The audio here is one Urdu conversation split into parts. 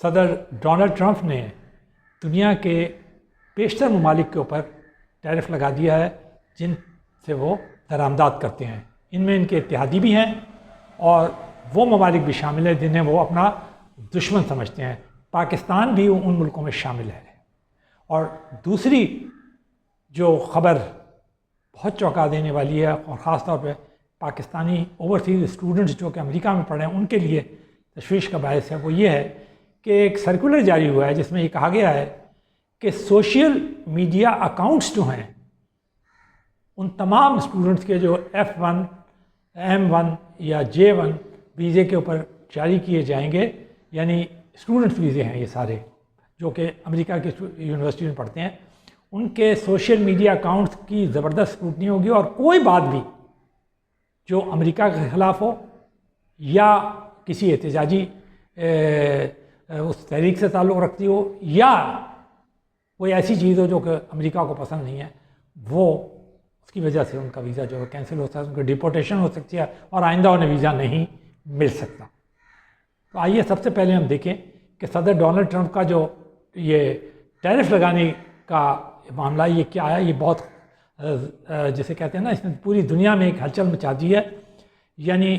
صدر ڈونلڈ ٹرمپ نے دنیا کے بیشتر ممالک کے اوپر ٹیرف لگا دیا ہے جن سے وہ درآمدات کرتے ہیں. ان میں ان کے اتحادی بھی ہیں اور وہ ممالک بھی شامل ہیں جنہیں وہ اپنا دشمن سمجھتے ہیں. پاکستان بھی ان ملکوں میں شامل ہے. اور دوسری جو خبر بہت چونکا دینے والی ہے اور خاص طور پہ پاکستانی اوورسیز اسٹوڈنٹس جو کہ امریکہ میں پڑھ رہے ہیں ان کے لیے تشویش کا باعث ہے، وہ یہ ہے کہ ایک سرکولر جاری ہوا ہے جس میں یہ کہا گیا ہے کہ سوشل میڈیا اکاؤنٹس جو ہیں ان تمام اسٹوڈنٹس کے جو F1 M1 یا J1 ویزے کے اوپر جاری کیے جائیں گے، یعنی اسٹوڈنٹس ویزے ہیں یہ سارے جو کہ امریکہ کی یونیورسٹی میں پڑھتے ہیں، ان کے سوشل میڈیا اکاؤنٹس کی زبردست اسکروٹنی ہوگی اور کوئی بات بھی جو امریکہ کے خلاف ہو یا کسی احتجاجی اس تحریک سے تعلق رکھتی ہو یا کوئی ایسی چیز ہو جو کہ امریکہ کو پسند نہیں ہے، وہ اس کی وجہ سے ان کا ویزا جو ہے کینسل ہوتا ہے، ان کی ڈیپورٹیشن ہو سکتی ہے اور آئندہ انہیں ویزا نہیں مل سکتا. تو آئیے سب سے پہلے ہم دیکھیں کہ صدر ڈونلڈ ٹرمپ کا جو یہ ٹیرف لگانے کا معاملہ یہ کیا ہے. یہ بہت جسے کہتے ہیں نا، اس نے پوری دنیا میں ایک ہلچل مچا دی ہے. یعنی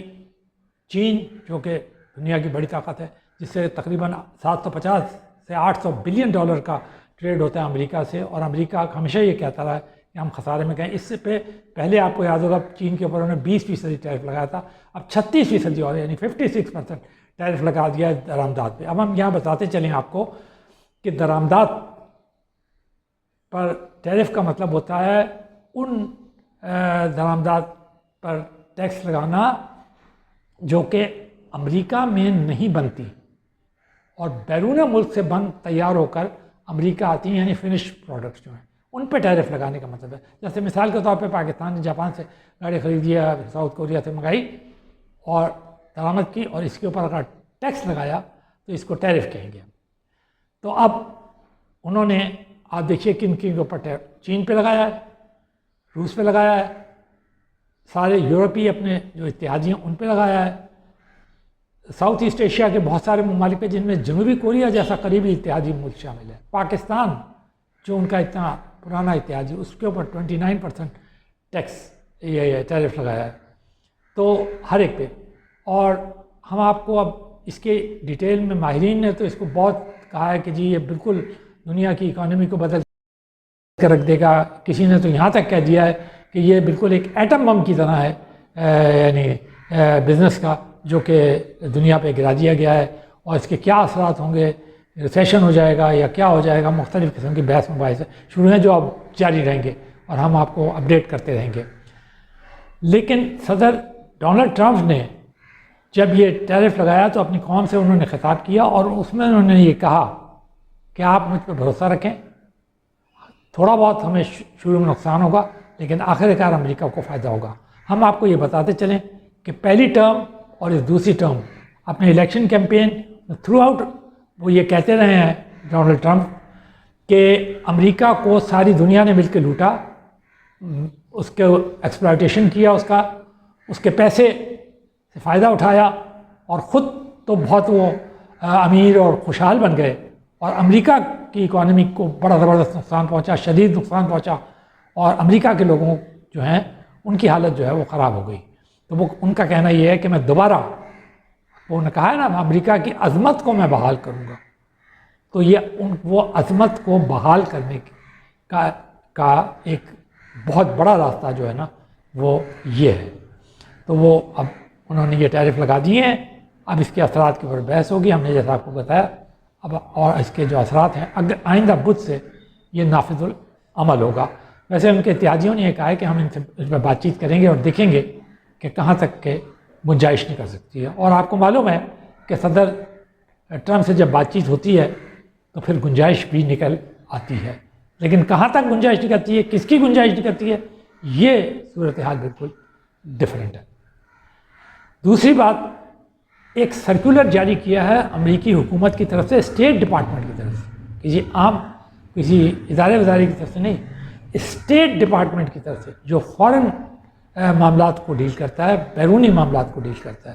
چین جو کہ دنیا کی بڑی طاقت ہے، جس سے تقریباً 750 سے 800 بلین ڈالر کا ٹریڈ ہوتا ہے امریکہ سے، اور امریکہ ہمیشہ یہ کہتا رہا ہے کہ ہم خسارے میں گئے. اس سے پہلے آپ کو یاد ہوگا چین کے اوپر انہوں نے 20% ٹیرف لگایا تھا، اب 36% اور یعنی 56% ٹیرف لگا دیا ہے درآمدات پہ. اب ہم یہاں بتاتے چلیں آپ کو کہ درآمدات پر ٹیرف کا مطلب ہوتا ہے ان درآمدات پر ٹیکس لگانا جو کہ امریکہ میں نہیں بنتی اور بیرون ملک سے بن تیار ہو کر امریکہ آتی ہیں، یعنی فنش پروڈکٹس جو ہیں ان پہ ٹیرف لگانے کا مطلب ہے. جیسے مثال کے طور پہ پاکستان نے جاپان سے گاڑی خریدی ہے، ساؤتھ کوریا سے منگائی اور درآمد کی، اور اس کے اوپر اگر ٹیکس لگایا تو اس کو ٹیرف کہیں گے. تو اب انہوں نے آپ دیکھیے کن کے اوپر چین پہ لگایا ہے، روس پہ لگایا ہے، سارے یورپی اپنے جو اتحادی ہیں ان پہ لگایا ہے، ساؤتھ ایسٹ ایشیا کے بہت سارے ممالک پہ جن میں جنوبی کوریا جیسا قریبی اتحادی ملک شامل ہے. پاکستان جو ان کا اتنا پرانا اتحادی اس کے اوپر 29% ٹیکس یہ ٹیرف لگایا ہے. تو ہر ایک پہ، اور ہم آپ کو اب اس کے ڈیٹیل میں ماہرین نے تو اس کو بہت کہا ہے کہ جی یہ بالکل دنیا کی اکانومی کو بدل کر رکھ دے گا. کسی نے تو یہاں تک کہہ دیا ہے کہ یہ بالکل ایک ایٹم بم کی طرح ہے، یعنی بزنس کا جو کہ دنیا پہ گرا دیا گیا ہے، اور اس کے کیا اثرات ہوں گے، ریسیشن ہو جائے گا یا کیا ہو جائے گا. مختلف قسم کی بحث مباحث شروع ہیں جو اب جاری رہیں گے اور ہم آپ کو اپڈیٹ کرتے رہیں گے. لیکن صدر ڈونلڈ ٹرمپ نے جب یہ ٹیرف لگایا تو اپنی قوم سے انہوں نے خطاب کیا اور اس میں انہوں نے یہ کہا کہ آپ مجھ پہ بھروسہ رکھیں، تھوڑا بہت ہمیں شروع میں نقصان ہوگا لیکن آخر کار امریکہ کو فائدہ ہوگا. ہم آپ کو یہ بتاتے چلیں کہ پہلی ٹرم اور اس دوسری ٹرم اپنے الیکشن کیمپین تھرو آؤٹ وہ یہ کہتے رہے ہیں ڈونلڈ ٹرمپ کہ امریکہ کو ساری دنیا نے مل کے لوٹا، اس کے ایکسپلائٹیشن کیا، اس کے پیسے سے فائدہ اٹھایا اور خود تو بہت وہ امیر اور خوشحال بن گئے، اور امریکہ کی اکانومی کو بڑا زبردست نقصان پہنچا، شدید نقصان پہنچا، اور امریکہ کے لوگوں جو ہیں ان کی حالت جو ہے وہ خراب ہو گئی. تو وہ ان کا کہنا یہ ہے کہ میں دوبارہ، انہوں نے کہا ہے نا امریکہ کی عظمت کو میں بحال کروں گا. تو یہ وہ عظمت کو بحال کرنے کا ایک بہت بڑا راستہ جو ہے نا وہ یہ ہے. تو وہ اب انہوں نے یہ ٹیرف لگا دیے ہیں. اب اس کے اثرات کے اوپر بحث ہوگی، ہم نے جیسا آپ کو بتایا. اب اور اس کے جو اثرات ہیں اگر آئندہ بدھ سے یہ نافذ العمل ہوگا. ویسے ان کے اتحادیوں نے یہ کہا ہے کہ ہم ان سے اس پہ بات چیت کریں گے اور دیکھیں گے کہ کہاں تک کے گنجائش نکل سکتی ہے. اور آپ کو معلوم ہے کہ صدر ٹرمپ سے جب بات چیت ہوتی ہے تو پھر گنجائش بھی نکل آتی ہے، لیکن کہاں تک گنجائش نکلتی ہے، کس کی گنجائش نکلتی ہے، یہ صورتحال بالکل ڈفرینٹ ہے. دوسری بات، ایک سرکولر جاری کیا ہے امریکی حکومت کی طرف سے، اسٹیٹ ڈپارٹمنٹ کی طرف سے، کسی عام کسی ادارے وزارے کی طرف سے نہیں، اسٹیٹ ڈپارٹمنٹ کی طرف سے جو فارن معاملات کو ڈیل کرتا ہے، بیرونی معاملات کو ڈیل کرتا ہے.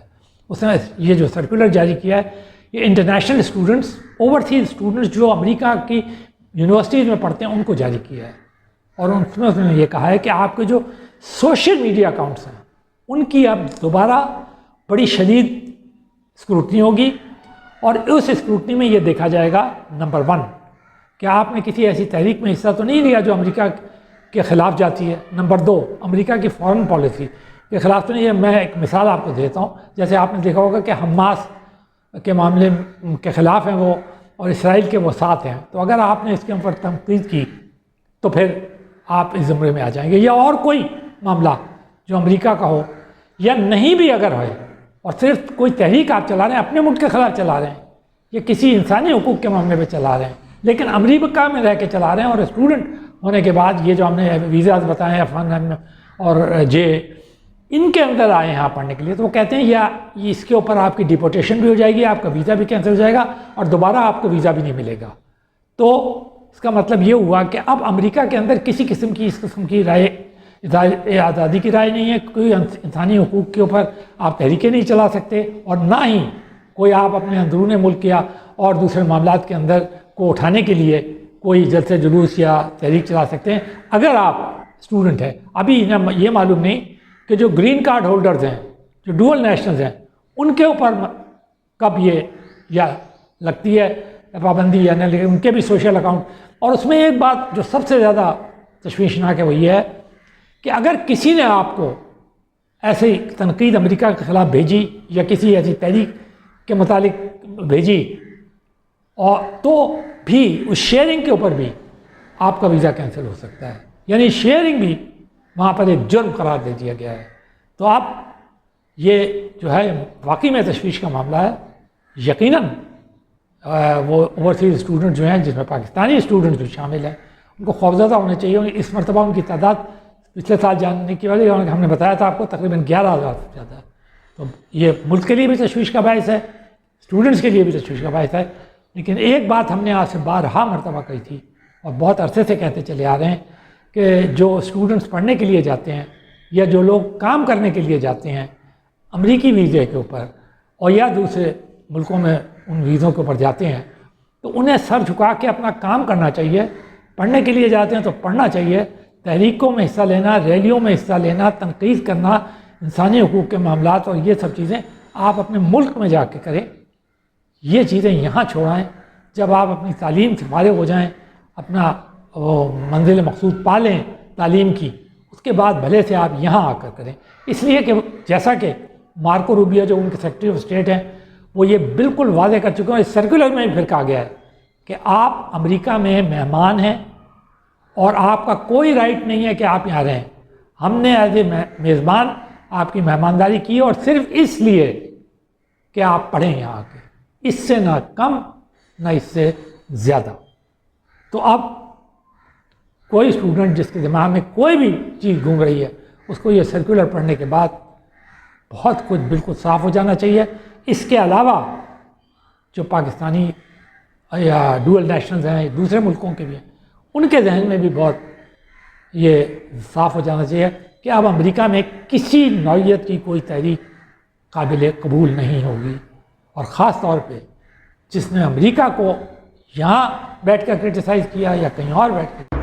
اس نے یہ جو سرکولر جاری کیا ہے کہ انٹرنیشنل اسٹوڈنٹس، اوورسیز اسٹوڈنٹس جو امریکہ کی یونیورسٹیز میں پڑھتے ہیں ان کو جاری کیا ہے، اور اس میں انہوں نے یہ کہا ہے کہ آپ کے جو سوشل میڈیا اکاؤنٹس ہیں ان کی اب دوبارہ بڑی شدید اسکروٹنی ہوگی، اور اس اسکروٹنی میں یہ دیکھا جائے گا نمبر 1 کہ آپ نے کسی ایسی تحریک میں حصہ تو نہیں لیا جو امریکہ کے خلاف جاتی ہے، نمبر 2 امریکہ کی فارن پالیسی کے خلاف تو نہیں ہے۔ میں ایک مثال آپ کو دیتا ہوں، جیسے آپ نے دیکھا ہوگا کہ حماس کے معاملے کے خلاف ہیں وہ، اور اسرائیل کے وہ ساتھ ہیں، تو اگر آپ نے اس کے اوپر تنقید کی تو پھر آپ اس زمرے میں آ جائیں گے، یا اور کوئی معاملہ جو امریکہ کا ہو یا نہیں بھی اگر ہے، اور صرف کوئی تحریک آپ چلا رہے ہیں اپنے ملک کے خلاف چلا رہے ہیں، یا کسی انسانی حقوق کے معاملے پہ چلا رہے ہیں لیکن امریکہ میں رہ کے چلا رہے ہیں، اور اسٹوڈنٹ ہونے کے بعد یہ جو ہم نے ویزاز بتائے ہیں افغان اور ان کے اندر آئے ہیں یہاں پڑھنے کے لیے، تو وہ کہتے ہیں یا اس کے اوپر آپ کی ڈیپورٹیشن بھی ہو جائے گی، آپ کا ویزا بھی کینسل ہو جائے گا، اور دوبارہ آپ کو ویزا بھی نہیں ملے گا۔ تو اس کا مطلب یہ ہوا کہ اب امریکہ کے اندر کسی قسم کی اس قسم کی رائے آزادی کی رائے نہیں ہے، کوئی انسانی حقوق کے اوپر آپ تحریکیں نہیں چلا سکتے، اور نہ ہی کوئی آپ اپنے اندرون ملک یا اور دوسرے معاملات کے اندر کو اٹھانے کے لیے کوئی جلسے جلوس یا تحریک چلا سکتے ہیں اگر آپ اسٹوڈنٹ ہیں۔ ابھی یہ معلوم نہیں کہ جو گرین کارڈ ہولڈرز ہیں، جو ڈوئل نیشنلز ہیں، ان کے اوپر کب یہ یا لگتی ہے پابندی یا نہیں، لیکن ان کے بھی سوشل اکاؤنٹ۔ اور اس میں ایک بات جو سب سے زیادہ تشویشناک ہے وہ یہ ہے کہ اگر کسی نے آپ کو ایسی تنقید امریکہ کے خلاف بھیجی یا کسی ایسی تحریک کے متعلق بھیجی، اور تو بھی اس شیئرنگ کے اوپر بھی آپ کا ویزا کینسل ہو سکتا ہے، یعنی شیئرنگ بھی وہاں پر ایک جرم قرار دے دیا گیا ہے۔ تو اب یہ جو ہے واقعی میں تشویش کا معاملہ ہے۔ یقیناً وہ اوورسیز اسٹوڈنٹ جو ہیں، جس میں پاکستانی اسٹوڈنٹ بھی شامل ہیں، ان کو خوفزدہ ہونے چاہیے۔ اس مرتبہ ان کی تعداد پچھلے سال جاننے کی وجہ ہم نے بتایا تھا آپ کو تقریباً 11,000 سے زیادہ ہے، تو یہ ملک کے لیے بھی تشویش کا باعث ہے، اسٹوڈنٹس کے لیے بھی تشویش کا باعث ہے۔ لیکن ایک بات ہم نے آج سے بارہا مرتبہ کہی تھی اور بہت عرصے سے کہتے چلے آ رہے ہیں کہ جو اسٹوڈنٹس پڑھنے کے لیے جاتے ہیں یا جو لوگ کام کرنے کے لیے جاتے ہیں امریکی ویزے کے اوپر، اور یا دوسرے ملکوں میں ان ویزوں کے اوپر جاتے ہیں، تو انہیں سر جھکا کے اپنا کام کرنا چاہیے۔ پڑھنے کے لیے جاتے ہیں تو پڑھنا چاہیے، تحریکوں میں حصہ لینا، ریلیوں میں حصہ لینا، تنقید کرنا، انسانی حقوق کے معاملات اور یہ سب چیزیں آپ اپنے ملک میں جا کے کریں۔ یہ چیزیں یہاں چھوڑائیں۔ جب آپ اپنی تعلیم سے فارغ ہو جائیں، اپنا منزل مقصود پا لیں تعلیم کی، اس کے بعد بھلے سے آپ یہاں آ کر کریں۔ اس لیے کہ جیسا کہ مارکو روبیو جو ان کے سیکرٹری آف اسٹیٹ ہیں، وہ یہ بالکل واضح کر چکے ہیں، اس سرکولر میں پھر کہا گیا ہے کہ آپ امریکہ میں مہمان ہیں اور آپ کا کوئی رائٹ نہیں ہے کہ آپ یہاں رہیں۔ ہم نے ایز اے میزبان آپ کی مہمانداری کی، اور صرف اس لیے کہ آپ پڑھیں یہاں آ کے، اس سے نہ کم نہ اس سے زیادہ۔ تو اب کوئی اسٹوڈنٹ جس کے دماغ میں کوئی بھی چیز گھوم رہی ہے، اس کو یہ سرکولر پڑھنے کے بعد بہت کچھ بالکل صاف ہو جانا چاہیے۔ اس کے علاوہ جو پاکستانی یا ڈوئل نیشنلز ہیں، دوسرے ملکوں کے بھی ہیں، ان کے ذہن میں بھی بہت یہ صاف ہو جانا چاہیے کہ اب امریکہ میں کسی نوعیت کی کوئی تحریک قابل قبول نہیں ہوگی، اور خاص طور پہ جس نے امریکہ کو یہاں بیٹھ کر کرٹیسائز کیا یا کہیں اور بیٹھ کر